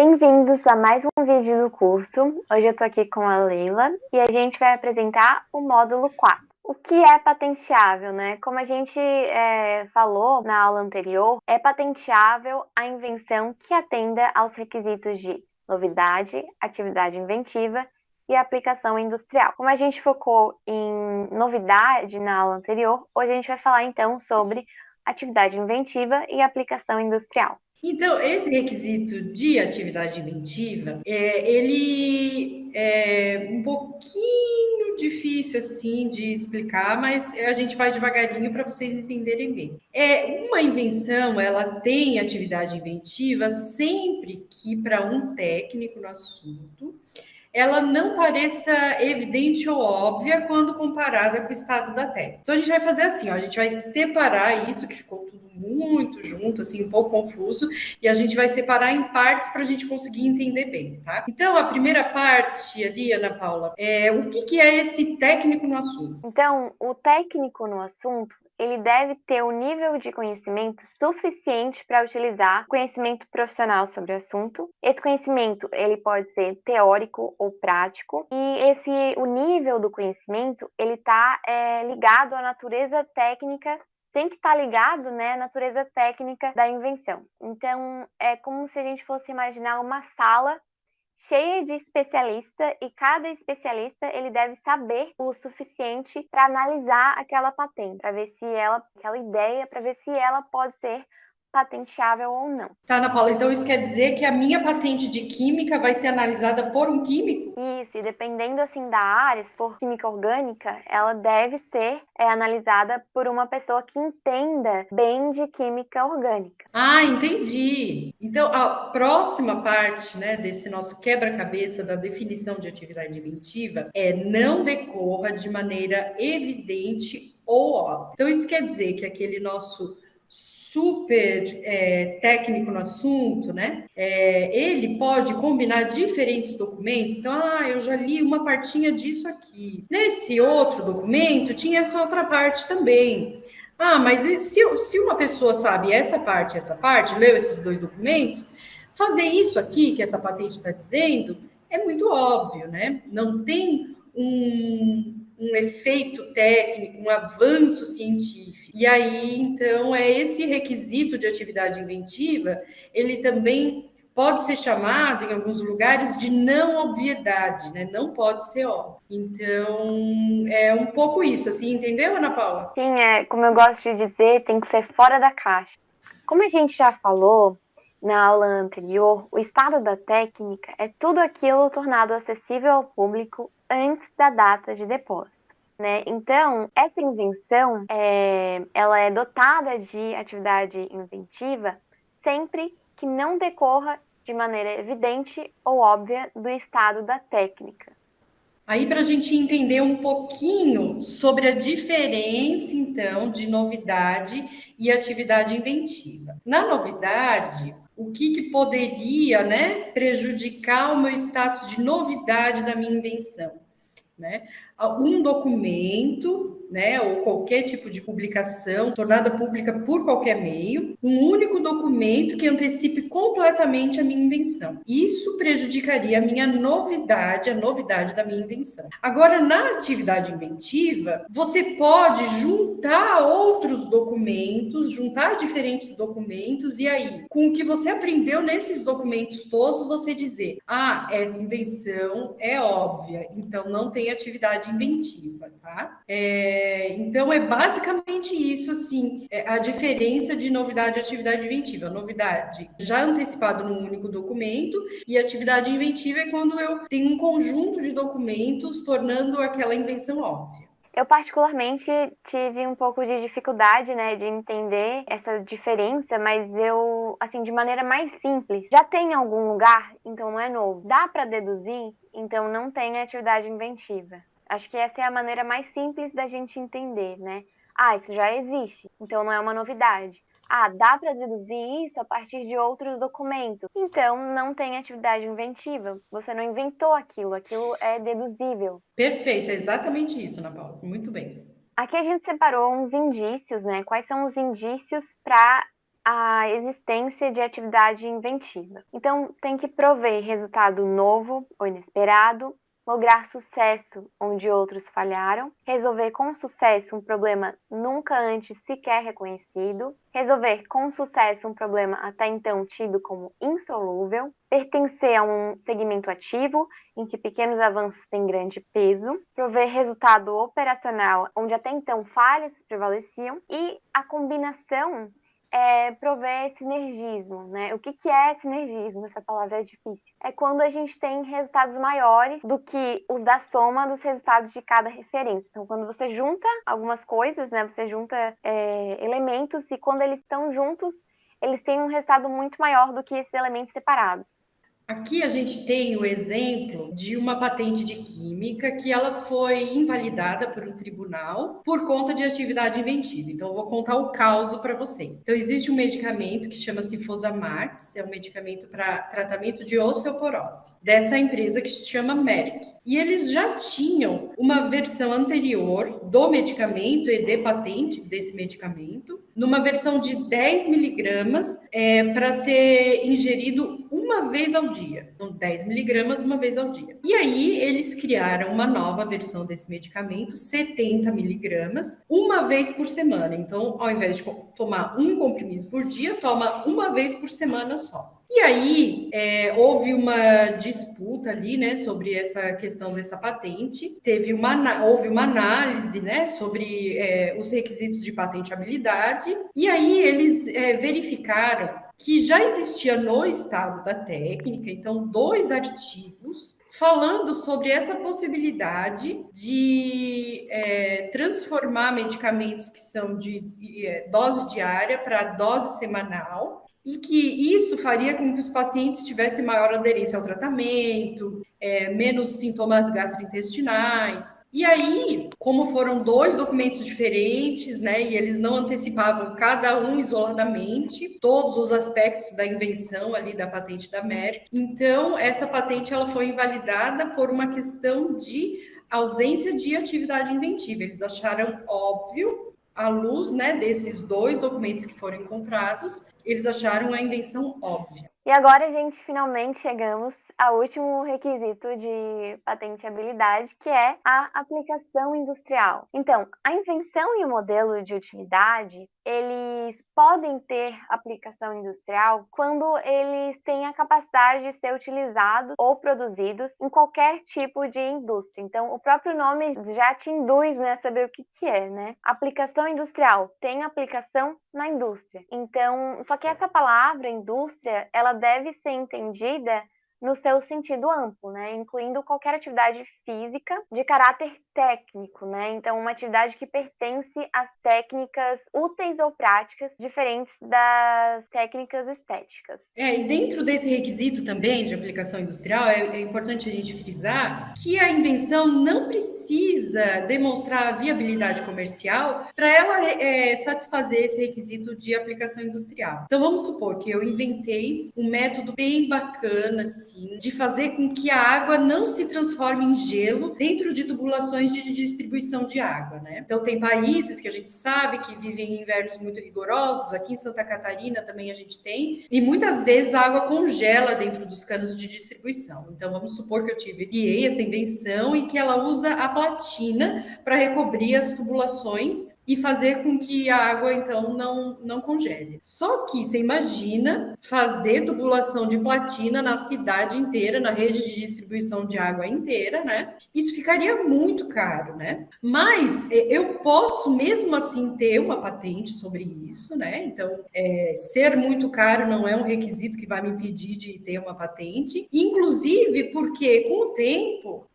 Bem-vindos a mais um vídeo do curso. Hoje eu tô aqui com a Leila e a gente vai apresentar o módulo 4. O que é patenteável, né? Como a gente falou na aula anterior, é patenteável a invenção que atenda aos requisitos de novidade, atividade inventiva e aplicação industrial. Como a gente focou em novidade na aula anterior, hoje a gente vai falar então sobre atividade inventiva e aplicação industrial. Então, esse requisito de atividade inventiva, ele é um pouquinho difícil assim de explicar, mas a gente vai devagarinho para vocês entenderem bem. Uma invenção, ela tem atividade inventiva sempre que para um técnico no assunto, ela não pareça evidente ou óbvia quando comparada com o estado da técnica. Então a gente vai fazer assim, ó, a gente vai separar isso que ficou tudo muito junto, assim, um pouco confuso, e a gente vai separar em partes para a gente conseguir entender bem, tá? Então a primeira parte ali, Ana Paula, o que é esse técnico no assunto? Então, o técnico no assunto, ele deve ter o nível de conhecimento suficiente para utilizar conhecimento profissional sobre o assunto. Esse conhecimento, ele pode ser teórico ou prático, e o nível do conhecimento, ele está ligado à natureza técnica, tem que estar ligado, né, à natureza técnica da invenção. Então, é como se a gente fosse imaginar uma sala cheia de especialista e cada especialista ele deve saber o suficiente para analisar aquela patente, para ver se aquela ideia, para ver se ela pode ser patenteável ou não. Tá, Ana Paula, então isso quer dizer que a minha patente de química vai ser analisada por um químico? Isso, e dependendo assim da área, se for química orgânica, ela deve ser analisada por uma pessoa que entenda bem de química orgânica. Ah, entendi. Então, a próxima parte, né, desse nosso quebra-cabeça da definição de atividade inventiva não decorra de maneira evidente ou óbvia. Então, isso quer dizer que aquele nosso super técnico no assunto, né? Ele pode combinar diferentes documentos. Então, eu já li uma partinha disso aqui. Nesse outro documento tinha essa outra parte também. Mas se uma pessoa sabe essa parte, leu esses dois documentos, fazer isso aqui que essa patente está dizendo é muito óbvio, né? Não tem um efeito técnico, um avanço científico. E aí, então, esse requisito de atividade inventiva, ele também pode ser chamado, em alguns lugares, de não obviedade, né? Não pode ser óbvio. Então, é um pouco isso, assim, entendeu, Ana Paula? Sim, como eu gosto de dizer, tem que ser fora da caixa. Como a gente já falou na aula anterior, o estado da técnica é tudo aquilo tornado acessível ao público antes da data de depósito, né? Então, essa invenção, ela é dotada de atividade inventiva sempre que não decorra de maneira evidente ou óbvia do estado da técnica. Aí, para a gente entender um pouquinho sobre a diferença, então, de novidade e atividade inventiva. Na novidade, o que poderia, né, prejudicar o meu status de novidade da minha invenção? Né? Um documento, né, ou qualquer tipo de publicação tornada pública por qualquer meio, um único documento que antecipe completamente a minha invenção. Isso prejudicaria a minha novidade, a novidade da minha invenção. Agora, na atividade inventiva, você pode juntar outros documentos, juntar diferentes documentos, e aí, com o que você aprendeu nesses documentos todos, você dizer: essa invenção é óbvia, então não tem atividade inventiva, tá? Então é basicamente isso, assim, a diferença de novidade e atividade inventiva. Novidade já antecipado num único documento, e atividade inventiva é quando eu tenho um conjunto de documentos tornando aquela invenção óbvia. Eu particularmente tive um pouco de dificuldade, né, de entender essa diferença, mas eu, assim, de maneira mais simples. Já tem em algum lugar, então não é novo. Dá para deduzir, então não tem atividade inventiva. Acho que essa é a maneira mais simples da gente entender, né? Isso já existe, então não é uma novidade. Dá para deduzir isso a partir de outros documentos. Então, não tem atividade inventiva. Você não inventou aquilo é deduzível. Perfeito, é exatamente isso, Ana Paula. Muito bem. Aqui a gente separou uns indícios, né? Quais são os indícios para a existência de atividade inventiva. Então, tem que prover resultado novo ou inesperado, lograr sucesso onde outros falharam, resolver com sucesso um problema nunca antes sequer reconhecido, resolver com sucesso um problema até então tido como insolúvel, pertencer a um segmento ativo em que pequenos avanços têm grande peso, prover resultado operacional onde até então falhas prevaleciam e a combinação prover sinergismo, né? O que é sinergismo? Essa palavra é difícil. É quando a gente tem resultados maiores do que os da soma dos resultados de cada referência. Então, quando você junta algumas coisas, né? Você junta elementos e quando eles estão juntos, eles têm um resultado muito maior do que esses elementos separados. Aqui a gente tem o exemplo de uma patente de química que ela foi invalidada por um tribunal por conta de atividade inventiva. Então, eu vou contar o caso para vocês. Então, existe um medicamento que chama-se Fosamax, é um medicamento para tratamento de osteoporose, dessa empresa que se chama Merck. E eles já tinham uma versão anterior do medicamento e de patentes desse medicamento, numa versão de 10 miligramas para ser ingerido uma vez ao dia. Então, 10 miligramas uma vez ao dia. E aí, eles criaram uma nova versão desse medicamento, 70 miligramas, uma vez por semana. Então, ao invés de tomar um comprimido por dia, toma uma vez por semana só. E aí, houve uma disputa ali, né, sobre essa questão dessa patente. Houve uma análise, né, sobre os requisitos de patenteabilidade. E aí, eles verificaram que já existia no estado da técnica, então, 2 artigos falando sobre essa possibilidade de transformar medicamentos que são de dose diária para dose semanal, e que isso faria com que os pacientes tivessem maior aderência ao tratamento, menos sintomas gastrointestinais. E aí, como foram 2 documentos diferentes, né, e eles não antecipavam cada um isoladamente todos os aspectos da invenção ali da patente da Merck, então essa patente ela foi invalidada por uma questão de ausência de atividade inventiva. Eles acharam óbvio, à luz, né, desses 2 documentos que foram encontrados, eles acharam a invenção óbvia. E agora, gente, finalmente chegamos ao último requisito de patenteabilidade, que é a aplicação industrial. Então, a invenção e o modelo de utilidade, eles podem ter aplicação industrial quando eles têm a capacidade de ser utilizados ou produzidos em qualquer tipo de indústria. Então, o próprio nome já te induz, né, a saber o que é, né? Aplicação industrial tem aplicação na indústria. Então, só que essa palavra indústria, ela deve ser entendida no seu sentido amplo, né? Incluindo qualquer atividade física de caráter técnico, né? Então, uma atividade que pertence às técnicas úteis ou práticas diferentes das técnicas estéticas. E dentro desse requisito também de aplicação industrial, é importante a gente frisar que a invenção não precisa demonstrar a viabilidade comercial para ela satisfazer esse requisito de aplicação industrial. Então, vamos supor que eu inventei um método bem bacana, assim, de fazer com que a água não se transforme em gelo dentro de tubulações de distribuição de água, né? Então, tem países que a gente sabe que vivem em invernos muito rigorosos, aqui em Santa Catarina também a gente tem, e muitas vezes a água congela dentro dos canos de distribuição. Então, vamos supor que eu criei essa invenção e que ela usa a platina para recobrir as tubulações e fazer com que a água, então, não congele. Só que você imagina fazer tubulação de platina na cidade inteira, na rede de distribuição de água inteira, né? Isso ficaria muito caro, né? Mas eu posso, mesmo assim, ter uma patente sobre isso, né? Então, ser muito caro não é um requisito que vai me impedir de ter uma patente. Inclusive porque, com o tempo,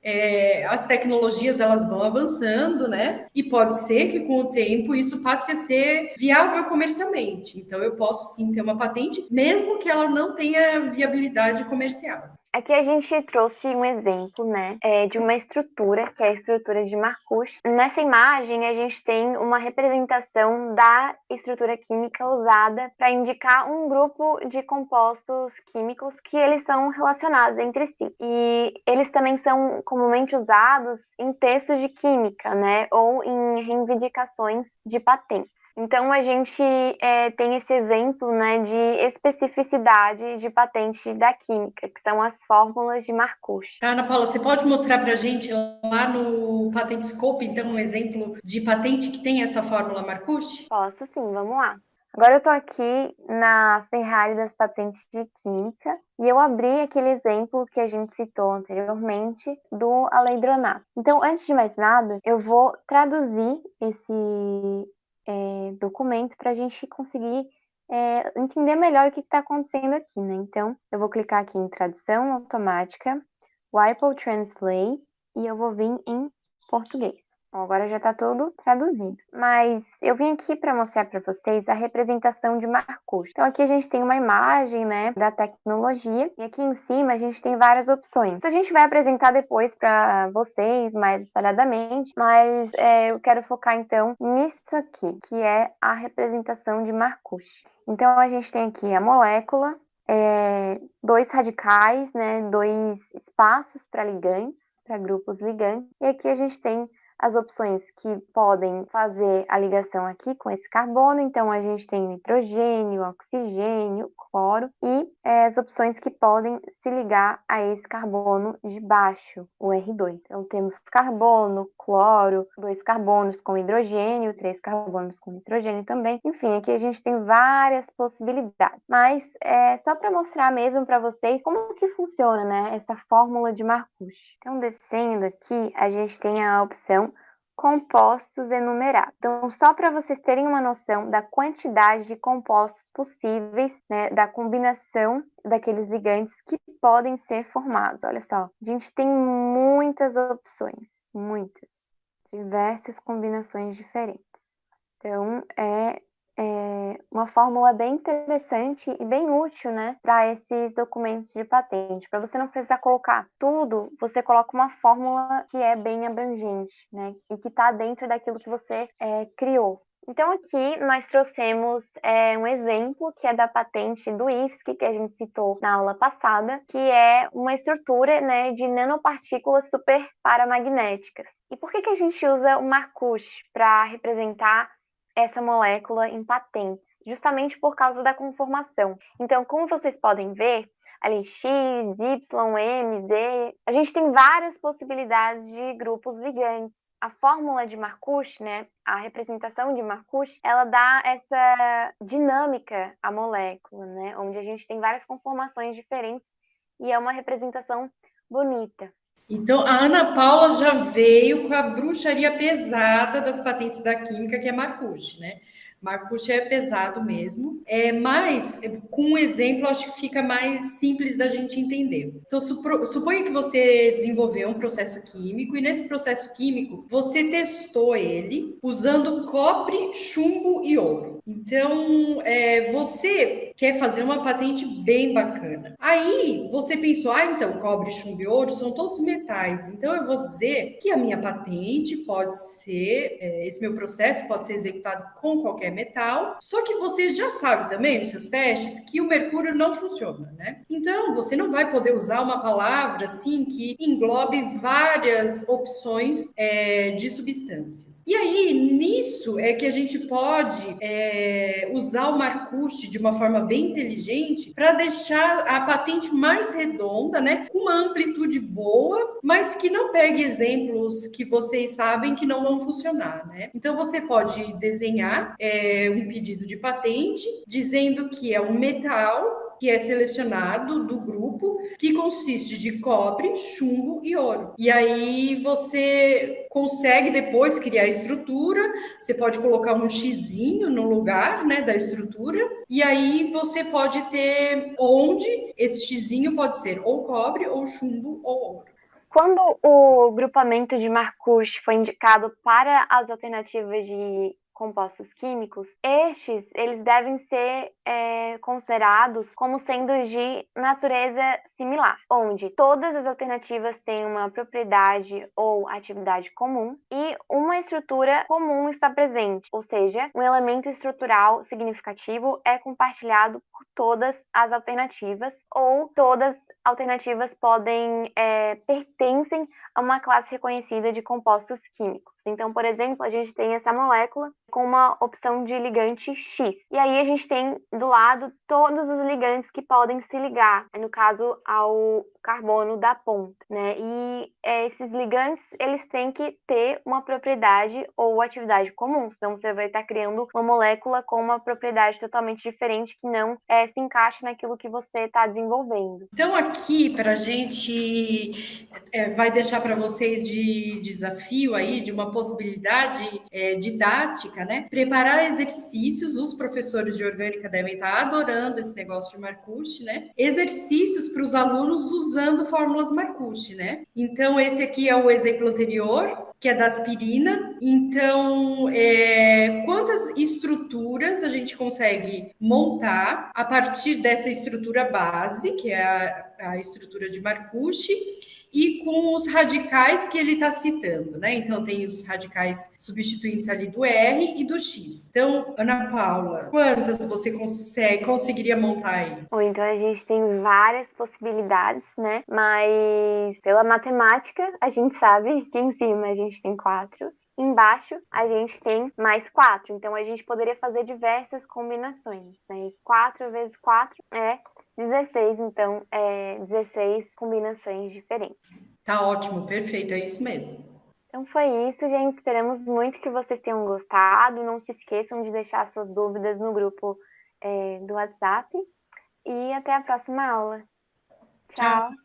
as tecnologias elas vão avançando, né? E pode ser que, com o tempo, isso passe a ser viável comercialmente. Então, eu posso sim ter uma patente, mesmo que ela não tenha viabilidade comercial. Aqui a gente trouxe um exemplo, né, de uma estrutura, que é a estrutura de Marcus. Nessa imagem, a gente tem uma representação da estrutura química usada para indicar um grupo de compostos químicos que eles são relacionados entre si. E eles também são comumente usados em textos de química, né, ou em reivindicações de patentes. Então, a gente tem esse exemplo, né, de especificidade de patente da química, que são as fórmulas de Marcuse. Tá, Ana Paula, você pode mostrar para a gente lá no Patent Scope, então, um exemplo de patente que tem essa fórmula Marcuse? Posso sim, vamos lá. Agora eu estou aqui na Ferrari das patentes de química e eu abri aquele exemplo que a gente citou anteriormente do alendronato. Então, antes de mais nada, eu vou traduzir esse documento para a gente conseguir entender melhor o que está acontecendo aqui, né? Então, eu vou clicar aqui em tradução automática, WIPO Translate, e eu vou vir em português. Bom, agora já está tudo traduzido. Mas eu vim aqui para mostrar para vocês a representação de Marcuse. Então aqui a gente tem uma imagem, né, da tecnologia e aqui em cima a gente tem várias opções. Isso a gente vai apresentar depois para vocês mais detalhadamente, mas eu quero focar então nisso aqui, que é a representação de Marcuse. Então a gente tem aqui a molécula, dois radicais, né, dois espaços para ligantes, para grupos ligantes, e aqui a gente tem as opções que podem fazer a ligação aqui com esse carbono, então a gente tem o hidrogênio, o oxigênio, cloro, e as opções que podem se ligar a esse carbono de baixo, o R2. Então temos carbono, cloro, dois carbonos com hidrogênio, três carbonos com nitrogênio também. Enfim, aqui a gente tem várias possibilidades, mas só para mostrar mesmo para vocês como que funciona, né, essa fórmula de Marcuse. Então, descendo aqui, a gente tem a opção compostos enumerados. Então, só para vocês terem uma noção da quantidade de compostos possíveis, né, da combinação daqueles ligantes que podem ser formados. Olha só, a gente tem muitas opções, muitas, diversas combinações diferentes. Então, é uma fórmula bem interessante e bem útil, né, para esses documentos de patente. Para você não precisar colocar tudo, você coloca uma fórmula que é bem abrangente, né, e que está dentro daquilo que você criou. Então, aqui nós trouxemos um exemplo que é da patente do IFSC, que a gente citou na aula passada, que é uma estrutura, né, de nanopartículas super paramagnéticas. E por que a gente usa o Marcuse para representar essa molécula em patentes? Justamente por causa da conformação. Então, como vocês podem ver, ali X, Y, M, Z, a gente tem várias possibilidades de grupos ligantes. A fórmula de Marcuse, né, a representação de Marcuse, ela dá essa dinâmica à molécula, né, onde a gente tem várias conformações diferentes e é uma representação bonita. Então, a Ana Paula já veio com a bruxaria pesada das patentes da química, que é Marcuse, né? Marcuse é pesado mesmo, mas com um exemplo acho que fica mais simples da gente entender. Então, suponha que você desenvolveu um processo químico e nesse processo químico você testou ele usando cobre, chumbo e ouro. Então, você quer fazer uma patente bem bacana. Aí, você pensou, então, cobre, chumbo e ouro são todos metais. Então, eu vou dizer que a minha patente pode ser, esse meu processo pode ser executado com qualquer metal. Só que você já sabe também, nos seus testes, que o mercúrio não funciona, né? Então, você não vai poder usar uma palavra, assim, que englobe várias opções de substâncias. E aí, nisso é que a gente pode usar o Marcuse de uma forma bem inteligente para deixar a patente mais redonda, né, com uma amplitude boa, mas que não pegue exemplos que vocês sabem que não vão funcionar, né? Então você pode desenhar um pedido de patente dizendo que é um metal que é selecionado do grupo, que consiste de cobre, chumbo e ouro. E aí você consegue depois criar a estrutura, você pode colocar um xizinho no lugar, né, da estrutura, e aí você pode ter onde esse xizinho pode ser ou cobre, ou chumbo, ou ouro. Quando o grupamento de Marcuse foi indicado para as alternativas de compostos químicos, eles devem ser considerados como sendo de natureza similar, onde todas as alternativas têm uma propriedade ou atividade comum e uma estrutura comum está presente, ou seja, um elemento estrutural significativo é compartilhado por todas as alternativas, ou todas alternativas pertencem a uma classe reconhecida de compostos químicos. Então, por exemplo, a gente tem essa molécula com uma opção de ligante X. E aí a gente tem do lado todos os ligantes que podem se ligar, no caso ao carbono da ponta, né? E esses ligantes, eles têm que ter uma propriedade ou atividade comum, senão você vai estar criando uma molécula com uma propriedade totalmente diferente que não se encaixa naquilo que você está desenvolvendo. Então, aqui, para a gente, vai deixar para vocês de desafio aí, de uma possibilidade didática, né? Preparar exercícios, os professores de orgânica devem estar adorando esse negócio de Marcucci, né? Exercícios para os alunos usando fórmulas Marcucci, né? Então, esse aqui é o exemplo anterior, que é da aspirina. Então, quantas estruturas a gente consegue montar a partir dessa estrutura base, que é a estrutura de Marcucci, e com os radicais que ele está citando, né? Então, tem os radicais substituintes ali do R e do X. Então, Ana Paula, quantas você conseguiria montar aí? Ou então a gente tem várias possibilidades, né? Mas pela matemática, a gente sabe que em cima a gente tem 4. Embaixo a gente tem mais 4. Então a gente poderia fazer diversas combinações, né? 4 vezes 4 é 16, então 16 combinações diferentes. Tá ótimo, perfeito, é isso mesmo. Então foi isso, gente. Esperamos muito que vocês tenham gostado. Não se esqueçam de deixar suas dúvidas no grupo do WhatsApp. E até a próxima aula. Tchau. Tchau!